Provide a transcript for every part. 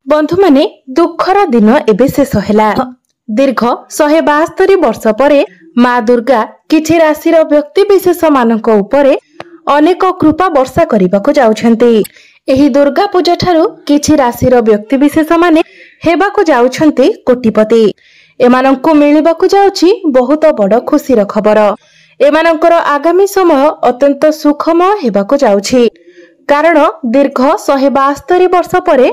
बंधु माने दुखर दिन एबे शेष हैला। दीर्घ 172 वर्ष परे माँ दुर्गा किछि राशिर व्यक्ति विशेष मानक उपरे अनेक कृपा वर्षा करबाको जाउछन्ति। एही दुर्गा पूजा ठारू किछि राशिर व्यक्ति विशेष माने हेबाको जाउछन्ति कोटिपति। एमानंकु मिलिबाको जाउछि बहुत बड़ खुशीर खबर। एमानंकर आगामी समय अत्यंत सुखमय हेबाको जाउछि, कारण दीर्घ 172 वर्ष परे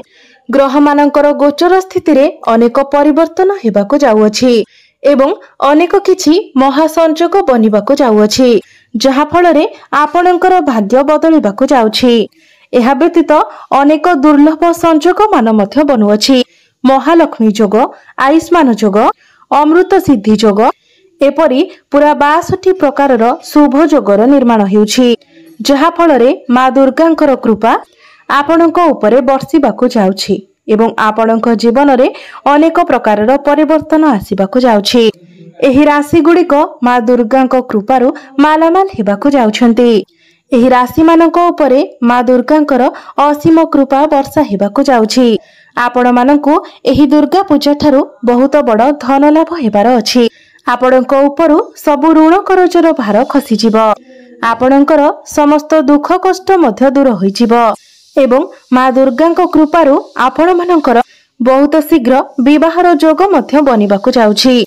ग्रह मानकर गोचर स्थिति रे अनेक परिवर्तन हेबाको जाउछि एवं अनेक किछि महासंयोग बनिबाको जाउछि, जहा फल रे आपणकर भाग्य बदलिबाको जाउछि। एहा व्यतीत अनेक दुर्लभ संयोग मान मध्य बनुअछि। महालक्ष्मी जोग, आयुष्मान जोग, अमृत सिद्धि जोग एपरि पूरा 62 प्रकारर शुभ जोगर निर्माण हेउछि, जहा फल रे माँ दुर्गांकर कृपा आपणक उपरे बर्षिबाको जाउछि एवं आपणक जीवन रे अनेक प्रकारर परिवर्तन आसीबाको जाउछि। एही राशि गुड़िक माँ दुर्गांक कृपारु मालामाल हेबाको जाउछन्ति। एही राशि मानक उपरे माँ दुर्गांकर असीम कृपा वर्षा हेबाको जाउछि। आपण मानकु एही दुर्गा पूजा ठारू बहुत बड़ धन लाभ हेबार अछि। आपणक उपरु सब ऋण करजर भार खसी जिवो। आपणकर समस्त दुख कष्ट मध्य दूर होई जिवो एवं माँ दुर्गांक कृपारु आपण मानकर बहुत शीघ्र विवाहर जोग मध्य बनिबाको जाउछि।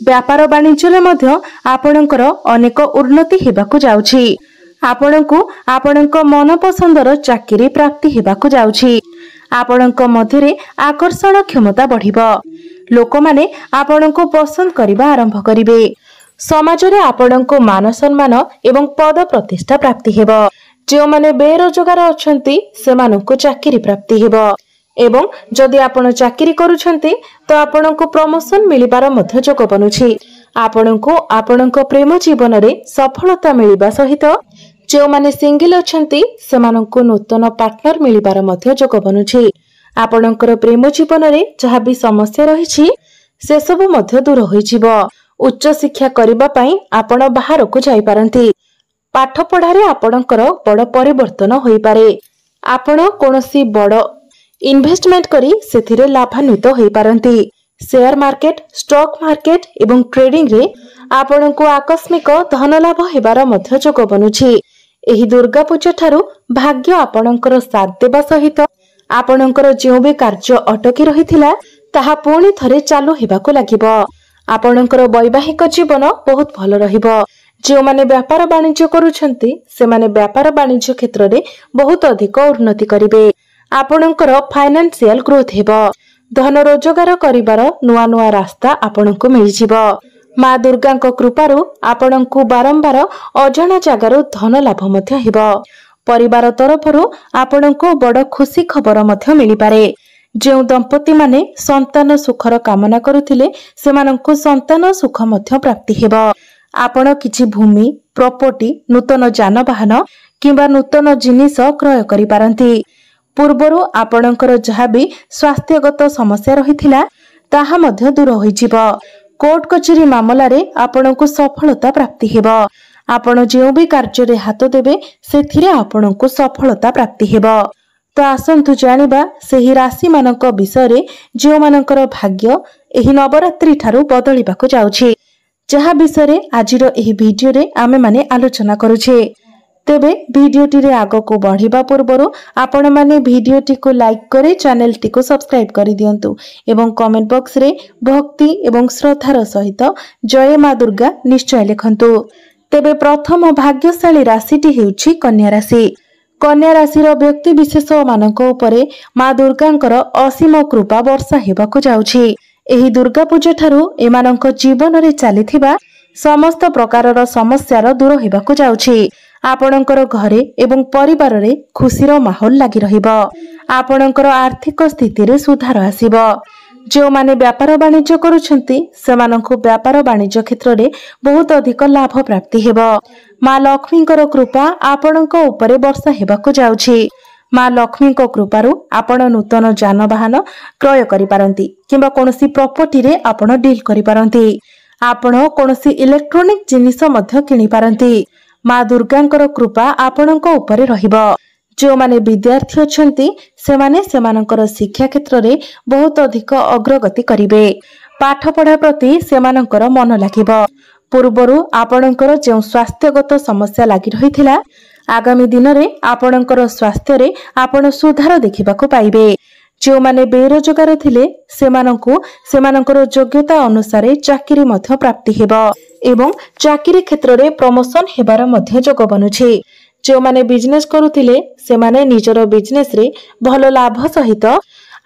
व्यापार वाणिज्य मध्य आपणकर अनेक उन्नति हेबाको जाउछि। आपणकु आपणक मन पसंदर चाकरी प्राप्ति हेबाको जाउछि। आपणक मध्यरे आकर्षण क्षमता बढ़िबो। लोक माने आपणको पसंद करिबा आरंभ करिवे। समाज रे आपणको मान सम्मान एवं पद प्रतिष्ठा प्राप्ति हेबो। जो माने बेरोजगार अछंती सेमाननको चाकरी प्राप्ति हेबो एवं जदि आपण चाकरी करूछंती तो आपणको प्रमोशन मिलिबार मध्य जोग बनुछि। आपणको आपणको प्रेम जीवन रे सफलता मिलिबा सहित जो माने सिंगल अछंती सेमाननको नूतन पार्टनर मिलिबार मध्य जोग बनुछि। आपणकर प्रेम जीवन रे जहा भी समस्या रहिछि से सब मध्य दूर होई जिवो। उच्च शिक्षा करिबा पई आपण बाहर को जाई पारंती। पाठ पढ़ारे आपणकर बड़ परिवर्तन होई पारे। आपण कोनोसी बड़ इन्वेस्टमेंट करी सेथिरे लाभान्वित होई पारंती। शेयर मार्केट, स्टॉक मार्केट एवं ट्रेडिंग रे आपणको आकस्मिक धन लाभ हेबार मध्य जोग बनुछि। एही दुर्गा पूजा ठारू भाग्य आपणकर साथ देबा सहित आपणकर जेउ भी कार्य अटकी रहिथिला ताहा पुणी थरे चालू हेबाको लागिबो। आपणकर वैवाहिक जीवन बहुत भल रहिबो। जो माने व्यापार वाणिज्य करूछंती से माने व्यापार वाणिज्य क्षेत्र रे बहुत अधिक उन्नति करिवे। आपणकर फाइनेंशियल ग्रोथ हेबो। धन रोजगार करिवार नुआ नुआ रास्ता आपणको मिलि जिवो। माँ दुर्गांक कृपारु आपणको बारंबार अजाना जगारु धन लाभ मध्य हेबो। परिवार तरफरु आपणको बड़ खुशी खबर मध्य मिलि पारे। जो दंपति माने संतान सुखर कामना करुथिले सेमाननको संतान सुख मध्य प्राप्ति हेबो। आपण किछि भूमि, प्रॉपर्टी, नूतन जानवाहन किंबा नूतन जिनिस क्रय करि पारंती। पूर्वरु आपणकर जहा भी स्वास्थ्यगत समस्या रहिथिला ताहा मध्य दूर होई जिवो। कोर्ट कचेरी मामला रे आपणको सफलता प्राप्ति हेबो। आपण जेउ भी कार्य रे हाथ देबे सेथिरे आपणको सफलता प्राप्ति हेबो। तो आसंतु जानिबा सेही राशि मानक विषय रे जेउ मानकर भाग्य एही नवरात्रि ठारू बदलिबाको जाउछि, जहा विषय रे आजिर एही वीडियो रे आमे माने आलोचना करूछे। तेबे वीडियोटी रे आगो को बढ़िबा पूर्वरु आपण माने वीडियोटी को लाइक करे चैनल टी को सब्सक्राइब करि दियंतु एवं कमेंट बॉक्स रे भक्ति एवं श्रद्धार सहित जय माँ दुर्गा निश्चय लिखंतु। तेबे प्रथम भाग्यशाली राशिटी हेउछि कन्या राशि। कन्या राशिर व्यक्ति विशेष मानक उपरे माँ दुर्गांकर असीम कृपा वर्षा हेबाको जाउछि। एही दुर्गा पूजा ठारू एमानक जीवन रे चलीथिबा समस्त प्रकारर समस्यार दूर हेबाको जाउछि। आपणकर घरे एवं परिवार रे खुशीर माहौल लागि रहिबो। आपणकर आर्थिक स्थिति रे सुधार आसीबो। जो माने व्यापार वाणिज्य करूछंती सेमाननको व्यापार वाणिज्य क्षेत्र रे बहुत अधिक लाभ प्राप्ति हेबो। माँ लक्ष्मीकर कृपा आपणक उपरे वर्षा हेबाको जाउछि। माँ लक्ष्मीक कृपारु आपण नूतन जानवाहन क्रय करि पारंती किंबा कोनोसी प्रॉपर्टी रे आपण डील करि पारंती। आपण कोनोसी इलेक्ट्रॉनिक जिनिस मध्य किनि पारंती। माँ दुर्गांकर कृपा आपणक उपरे रहिबो। जो माने विद्यार्थी अछंती सेमाने सेमानकर शिक्षा क्षेत्र रे बहुत अधिक अग्रगति करिवे। पाठ पढ़ा प्रति सेमानकर मन लागिबो। पूर्वरु आपणकर जो स्वास्थ्यगत समस्या लागि रहिथिला आगामी दिन रे आपणकर स्वास्थ्य रे आपण सुधार देखिबाको पाइबे। जो माने बेरोजगार थिले सेमानंकु सेमानकर योग्यता अनुसार चाकरी मध्य प्राप्ति हेबो एवं चाकरी क्षेत्र रे प्रमोशन हेबार मध्य जोग बनुछि। जो माने बिजनेस करूथिले सेमाने निजर बिजनेस रे भलो लाभ सहित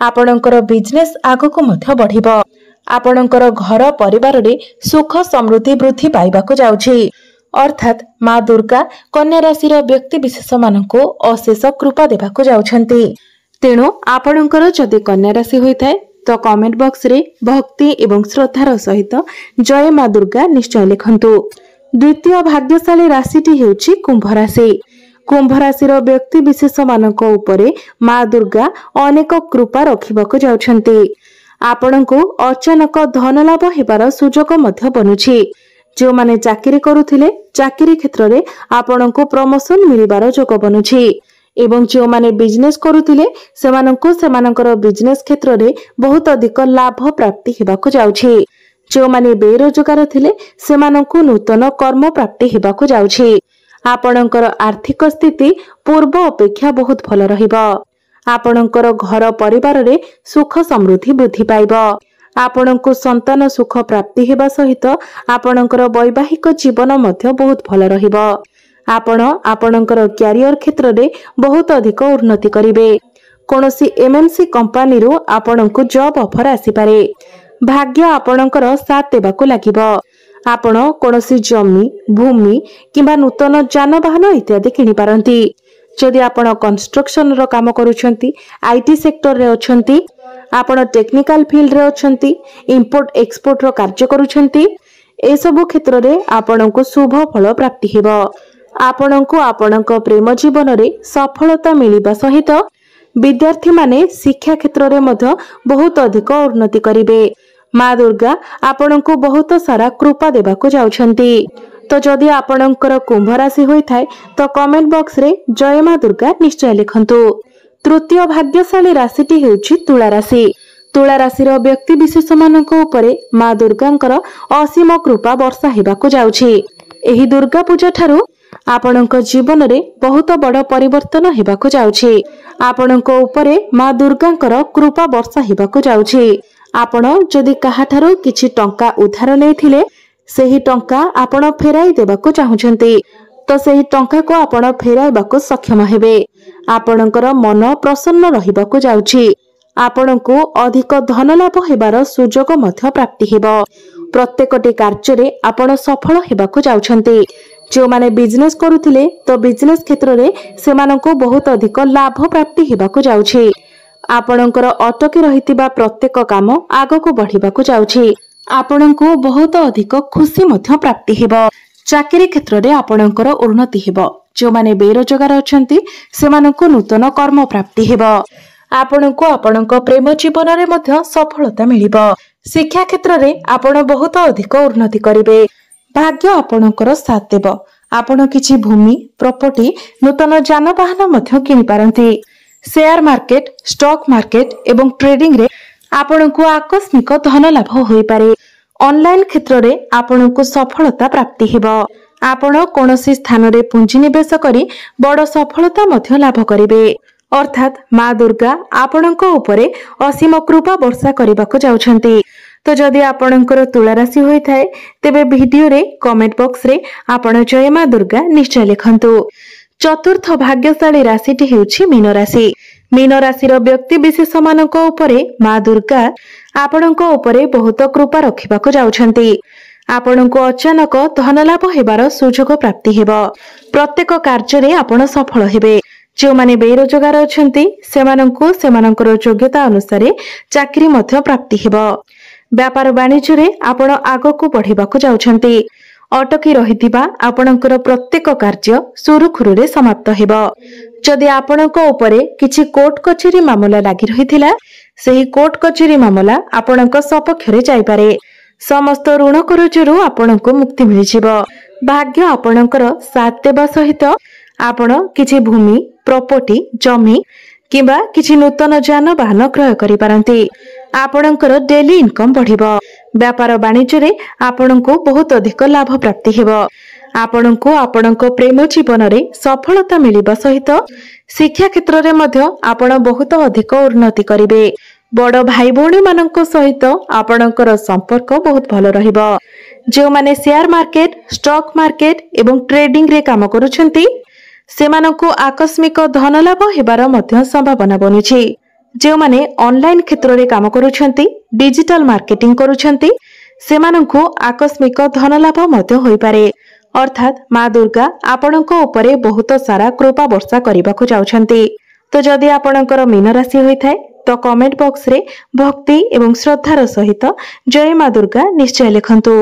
आपणकर बिजनेस आगको मध्य बढ़िबो। आपणकर घर परिवार रे सुख समृद्धि वृद्धि पाइबाको जाउछि। अर्थात माँ दुर्गा कन्या राशि व्यक्ति विशेष मानक अशेष कृपा देवाक जाउछंती। तेणु आपणकर जदि कन्या राशि होइथाय तो कमेंट बॉक्स रे भक्ति एवं श्रद्धार सहित जय माँ दुर्गा निश्चय लिखंतु। द्वितीय भाग्यशाली राशिटी हेउछि कुंभ राशि। कुंभ राशि व्यक्ति विशेष मानक उपरे माँ दुर्गा अनेक कृपा रखिबाक जाउछंती। आपणको अचानक धन लाभ हेबार सुजोग मध्य बनुछि। जो माने चाकरी करूथिले चाकरी क्षेत्र रे आपणको प्रमोशन मिलिबार जोग बनुछि एवं जो माने बिजनेस करूथिले सेमानंको सेमानकर बिजनेस क्षेत्र रे बहुत अधिक लाभ प्राप्ति हेबाक जाउछि। जो माने बेरोजगार थिले सेमानंको नूतन कर्म प्राप्ति हेबाक जाउछि। आपणकर आर्थिक स्थिति पूर्व अपेक्षा बहुत भल रहिबो। आपणकर घर परिवार रे सुख समृद्धि वृद्धि पाइबो। आपणको संतान सुख प्राप्ति हेबा सहित आपणकर वैवाहिक जीवन मध्य बहुत भल रहिबो। आपण आपणकर करियर क्षेत्र रे बहुत अधिक उन्नति करिवे। कोनोसी एमएनसी कंपनी रो आपणको जॉब ऑफर आसी पारे। भाग्य आपणकर साथ देबाको लागिबो। आपण कोनोसी जमी भूमि किबा नूतन जानवाहन इत्यादि किनि पारंती। जदि आपण कंस्ट्रक्शन रो काम करूछंती आईटी सेक्टर रे अछंती आपण टेक्निकल फील्ड रे अछंती इंपोर्ट एक्सपोर्ट रो कार्य करूछंती ए सब क्षेत्र रे आपणको शुभ फल प्राप्ति हेबो। आपणको आपणक प्रेम जीवन रे सफलता मिलिबा सहित विद्यार्थी माने शिक्षा क्षेत्र रे मध्य बहुत अधिक उन्नति करिवे। माँ दुर्गा आपणको बहुत सारा कृपा देबाको जाउछंती। तो जदि आपणकर कुंभ राशि होइथाय तो कमेंट बॉक्स रे जय माँ दुर्गा निश्चय लिखंतु। तृतीय भाग्यशाली राशिटी हेउछि तुला राशि। तुला राशि व्यक्ति विशेष मानक उपरे माँ दुर्गांकर असीम कृपा वर्षा हेबाको जाउछि। एही दुर्गा पूजा ठारू आपणक जीवन रे बहुत बड़ परिवर्तन हेबाको जाउछि। आपणक उपरे माँ दुर्गांकर कृपा वर्षा हेबाको जाउछि। आपण जदि काहाठारू किछि टंका उधार लेथिले सेही टंका आपण फेराई देबाको चाहुछंती तो सेही टंका को आपण फेराइबाको सक्षम हेबे। आपणकर मन प्रसन्न रहिबाको जाउछि। आपणको अधिक धन लाभ हेबार सुजोग मध्य प्राप्ति हेबो। प्रत्येकटी कार्य रे आपण सफल हेबाको जाउछंती। जो माने बिजनेस करूथिले तो बिजनेस क्षेत्र रे सेमानंको बहुत अधिक लाभ प्राप्ति हेबाको जाउछि। आपणकर अटकी रहितिबा प्रत्येक काम आगको बढ़िबाको जाउछि। आपणको बहुत अधिक खुशी मध्य प्राप्ति हेबो। चाकरी क्षेत्र रे आपणकर उन्नति हेबो। जो माने बेरोजगार अछंती सेमानंको नूतन कर्म प्राप्ति हेबो। आपणको आपणक प्रेम जीवन रे मध्य सफलता मिलिबो। शिक्षा क्षेत्र रे आपण बहुत अधिक उन्नति करिवे। भाग्य आपणकर साथ देबो। आपण किछि भूमि प्रॉपर्टी नूतन जानवाहन मध्य किनि पारंती। शेयर मार्केट स्टॉक मार्केट एवं ट्रेडिंग रे आपणको आकस्मिक धन लाभ होई पारे। ऑनलाइन क्षेत्र रे आपणको सफलता प्राप्ति हेबो। आपण कोनोसी स्थान रे पुंजी निवेश करी बड़ सफलता मध्य लाभ करिवे। अर्थात माँ दुर्गा आपणको उपरे असीम कृपा वर्षा करबाको जाउछंती। तो जदि आपणकर तुला राशि होई थाए तेबे वीडियो रे कमेंट बॉक्स रे आपण जय माँ दुर्गा निश्चय लिखंतु। चतुर्थ भाग्यशाली राशिटी हेउछि मीन राशि। मीन राशि व्यक्ति विशेष मानक उपरे माँ दुर्गा आपणको उपरे बहुत कृपा रखिबाको जाउछंती। आपणको अचानक धन लाभ हेबार सुजोग प्राप्ति हेबो। प्रत्येक कार्य रे आपण सफल हेबे। जो माने बेरोजगार अछंती सेमानंको सेमानकर योग्यता अनुसार चाकरी मध्य प्राप्ति हेबो। व्यापार वाणिज्य रे आपण आगको बढ़िबाको जाउछंती। अटकी रहितिबा आपणकर प्रत्येक कार्य सुरुखुरुरे समाप्त हेबो। जदि आपणको उपरे किछि कोर्ट कचेरी मामला लागि रहिथिला सेही कोर्ट कचेरी मामला आपणक सपक्ष रे जाई पारे। समस्त ऋण कर्जरू आपणको मुक्ति मिलिजिबो। भाग्य आपणकर साथ देबा सहित आपण किछि भूमि प्रॉपर्टी जमी किंबा किछि नूतन यानवाहन क्रय करि पारंती। आपणकर डेली इनकम बढ़िबो। व्यापार वाणिज्य रे आपणको बहुत अधिक लाभ प्राप्ति हेबो। आपणको आपणको प्रेम जीवन रे सफलता मिलिबा सहित शिक्षा क्षेत्र रे मध्य आपण बहुत अधिक उन्नति करिवे। बड़ भाई भौणी मानक सहित आपणकर संपर्क बहुत भल रहिबो। जो माने शेयर मार्केट स्टॉक मार्केट एवं ट्रेडिंग रे काम करूछंती सेमानंकु आकस्मिक धन लाभ हेबार मध्य संभावना बनुछि। जो माने ऑनलाइन क्षेत्र रे काम करूछंती डिजिटल मार्केटिंग करूछंती सेमानंकु आकस्मिक धन लाभ मध्य होई पारे। अर्थात माँ दुर्गा आपणको उपरे बहुत सारा कृपा वर्षा करबाकू जाउछंती। तो जदि आपणकर मीन राशि होई थाए तो कमेंट बॉक्स रे भक्ति एवं श्रद्धार सहित जय माँ दुर्गा निश्चय लिखंतु।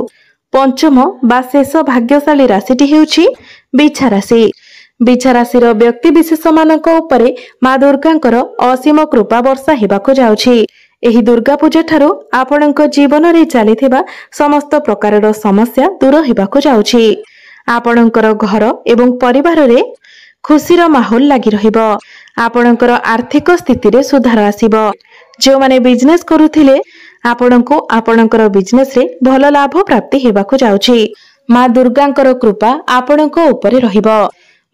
पंचम बा शेष भाग्यशाली राशिटी हेउछि बिछा राशि। बिछा राशि व्यक्ति विशेष मानक उपरे माँ दुर्गांकर असीम कृपा वर्षा हेबाकू जाउछि। एही दुर्गा पूजा ठारू आपणक जीवन रे चलीथिबा समस्त प्रकारर समस्या दूर हेबाकू जाउछि। आपणकर घर एवं परिवार रे खुशीर माहौल लागि रहिबो। आपणकर आर्थिक स्थिति रे सुधार आसीबो। जो माने बिजनेस करूथिले आपणको आपणकर बिजनेस रे भल लाभ प्राप्ति हेबाकू जाउछि। माँ दुर्गांकर कृपा आपणको उपरे रहिबो।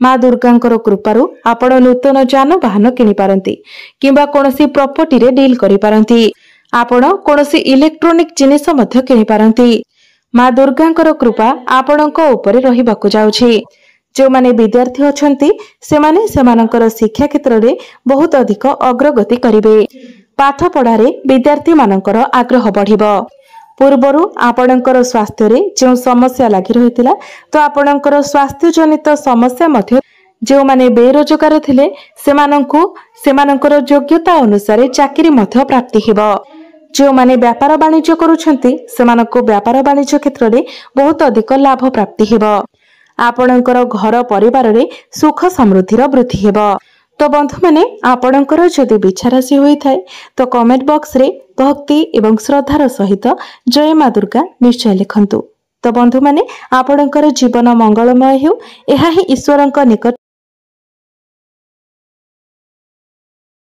माँ दुर्गांकर कृपारु आपण नूतन यानवाहन किनि पारंती किंबा कोनोसी प्रॉपर्टी रे डील करि पारंती। आपण कोनोसी इलेक्ट्रॉनिक जिनिस मध्य किनि पारंती। माँ दुर्गांकर कृपा आपणको उपरे रहिबाकू जाउछि। जो माने विद्यार्थी अछंती सेमाने सेमानकर शिक्षा क्षेत्र रे बहुत अधिक अग्रगति करिवे। पाठ पढ़ारे विद्यार्थी मानकर आग्रह बढ़िबो। पूर्वरु आपणकर स्वास्थ्य रे जो समस्या लागि रहितिला तो आपणकर स्वास्थ्य जनित समस्या मध्य जो माने बेरोजगार थिले सेमानकर योग्यता अनुसार चाकरी मध्य प्राप्ति हेबो। जो माने व्यापार वाणिज्य करूछंती सेमानको व्यापार वाणिज्य क्षेत्र रे बहुत अधिक लाभ प्राप्ति हेबो। आपणकर घर परिवार रे सुख समृद्धिर वृद्धि हेबो। तो बंधु माने आपणकर जदि बिछा राशि होई थाए तो कमेंट बॉक्स रे भक्ति एवं श्रद्धार सहित जय माँ दुर्गा निश्चय लिखंतु। तो बंधु माने आपणकर जीवन मंगलमय हेउ एहा ही ईश्वरंक निकट